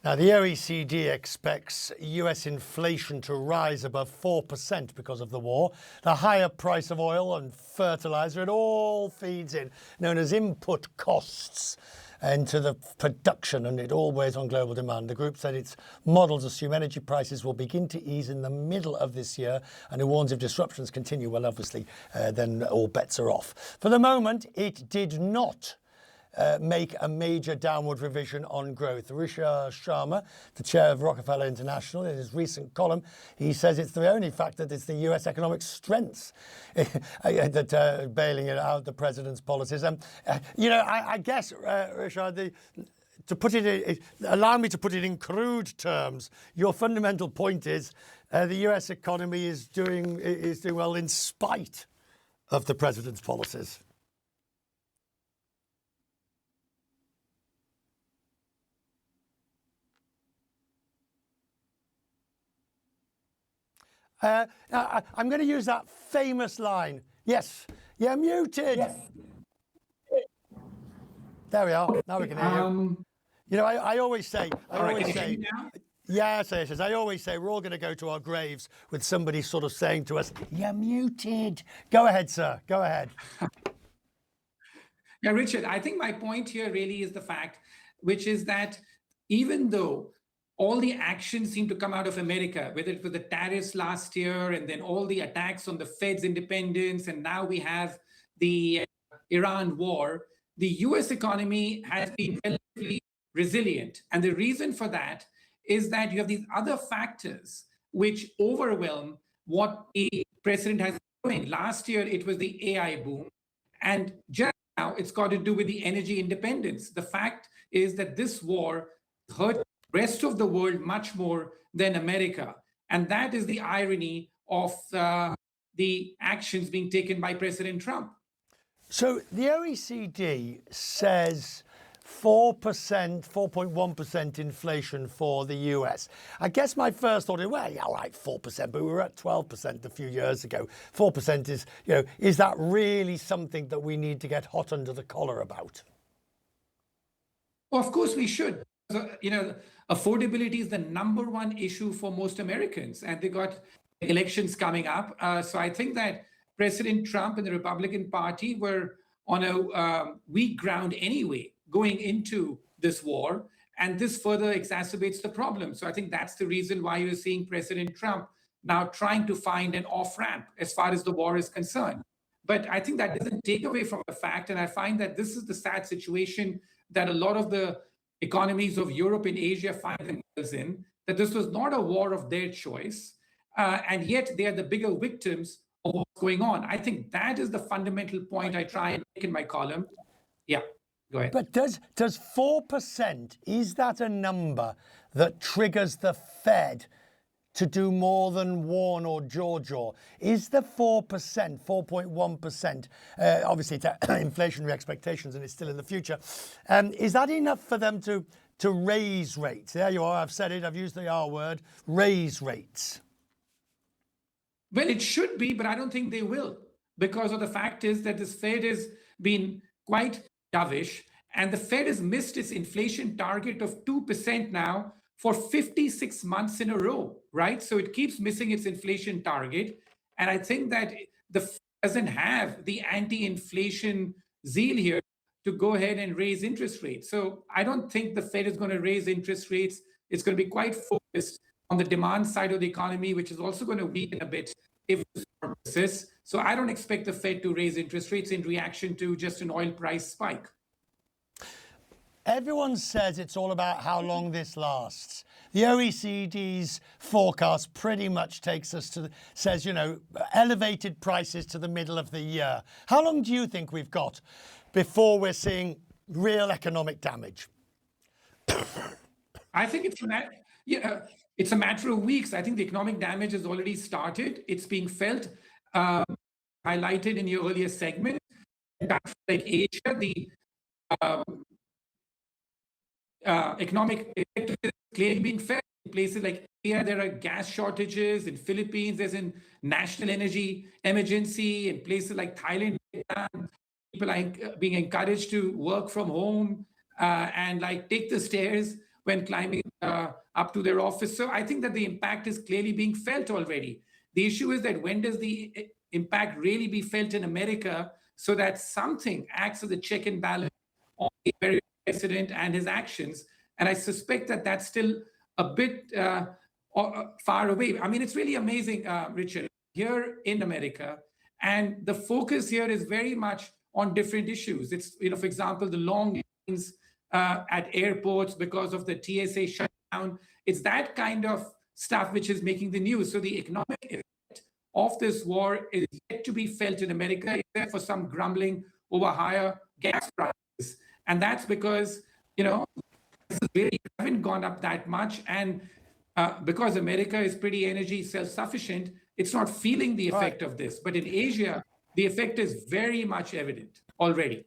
Now, the OECD expects US inflation to rise above 4% because of the war. The higher price of oil and fertilizer, it all feeds in, known as input costs, into the production, and it all weighs on global demand. The group said its models assume energy prices will begin to ease in the middle of this year, and it warns if disruptions continue, well, obviously, then all bets are off. For the moment, it did not make a major downward revision on growth. Ruchir Sharma, the chair of Rockefeller International, in his recent column, he says it's the only fact that it's the US economic strengths that bailing it out the president's policies. I guess, Ruchir, to put it, allow me to put it in crude terms, your fundamental point is the US economy is doing well in spite of the president's policies. I'm going to use that famous line. Yes, you're muted. Yes. There we are. Now we can hear you. I always say, yes, I always say we're all going to go to our graves with somebody sort of saying to us, you're muted. Go ahead, sir. Go ahead. Yeah, Richard, I think my point here really is the fact, which is that even though all the actions seem to come out of America, whether it was the tariffs last year and then all the attacks on the Fed's independence, and now we have the Iran war, the US economy has been relatively resilient. And the reason for that is that you have these other factors which overwhelm what the president has been doing. Last year, it was the AI boom. And just now, it's got to do with the energy independence. The fact is that this war hurt rest of the world much more than America. And that is the irony of the actions being taken by President Trump. So the OECD says 4%, 4.1% inflation for the US. I guess my first thought is, well, yeah, all right, 4%, but we were at 12% a few years ago. 4% is, is that really something that we need to get hot under the collar about? Well, of course we should. Affordability is the number one issue for most Americans, and they got elections coming up. So I think that President Trump and the Republican Party were on a weak ground anyway going into this war, and this further exacerbates the problem. So I think that's the reason why you're seeing President Trump now trying to find an off-ramp as far as the war is concerned. But I think that doesn't take away from the fact, and I find that this is the sad situation that a lot of the economies of Europe and Asia find themselves in, that this was not a war of their choice, and yet they are the bigger victims of what's going on. I think that is the fundamental point I try and make in my column. Yeah, go ahead. But does 4%, is that a number that triggers the Fed to do more than warn or jaw? Is the 4%, 4.1%, obviously to inflationary expectations and it's still in the future, is that enough for them to raise rates? There you are, I've said it, I've used the R word, raise rates. Well, it should be, but I don't think they will, because of the fact is that this Fed has been quite dovish, and the Fed has missed its inflation target of 2% now for 56 months in a row, right? So it keeps missing its inflation target. And I think that the Fed doesn't have the anti-inflation zeal here to go ahead and raise interest rates. So I don't think the Fed is going to raise interest rates. It's going to be quite focused on the demand side of the economy, which is also going to weaken a bit if this persists. So I don't expect the Fed to raise interest rates in reaction to just an oil price spike. Everyone says it's all about how long this lasts. The OECD's forecast pretty much takes us to, says, elevated prices to the middle of the year. How long do you think we've got before we're seeing real economic damage? I think it's a matter of weeks. I think the economic damage has already started. It's being felt, highlighted in your earlier segment. In countries like Asia, the economic effect is clearly being felt. In places like India, there are gas shortages. In Philippines, there's a national energy emergency. In places like Thailand, people are being encouraged to work from home and take the stairs. when climbing up to their office. So I think that the impact is clearly being felt already. The issue is that when does the impact really be felt in America so that something acts as a check and balance on the American president and his actions? And I suspect that that's still a bit far away. I mean, it's really amazing, Richard, here in America. And the focus here is very much on different issues. It's, for example, the long lines at airports because of the TSA shutdown. It's that kind of stuff which is making the news. So the economic effect of this war is yet to be felt in America, except for some grumbling over higher gas prices. And that's because, prices really haven't gone up that much. And because America is pretty energy self-sufficient, it's not feeling the effect of this. But in Asia, the effect is very much evident already.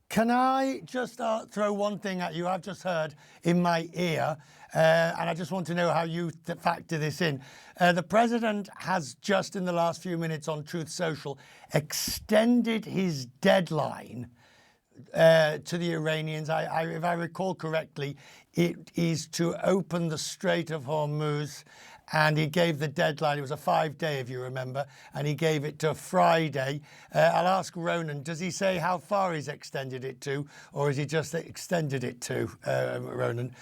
Can I just throw one thing at you? I've just heard in my ear, and I just want to know how you factor this in. The president has just in the last few minutes on Truth Social extended his deadline to the Iranians. If I recall correctly, it is to open the Strait of Hormuz. And he gave the deadline, it was a 5-day, if you remember, and he gave it to Friday. I'll ask Ronan, does he say how far he's extended it to, or has he just extended it to, Ronan?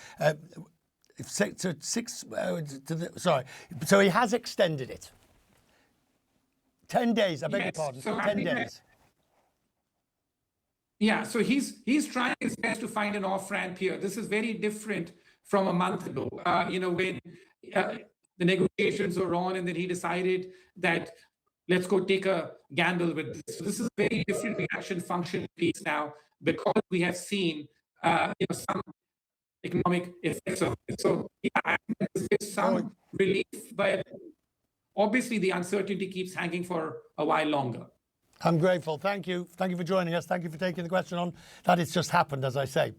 So he has extended it. 10 days, I beg your pardon, so 10 days. Yeah, so he's trying his best to find an off-ramp here. This is very different from a month ago, when the negotiations were on, and then he decided that let's go take a gamble with this. So this is a very different reaction function piece now, because we have seen some economic effects of it. So I think there's some relief, but obviously the uncertainty keeps hanging for a while longer. I'm grateful. Thank you. Thank you for joining us. Thank you for taking the question on. That it's just happened, as I say.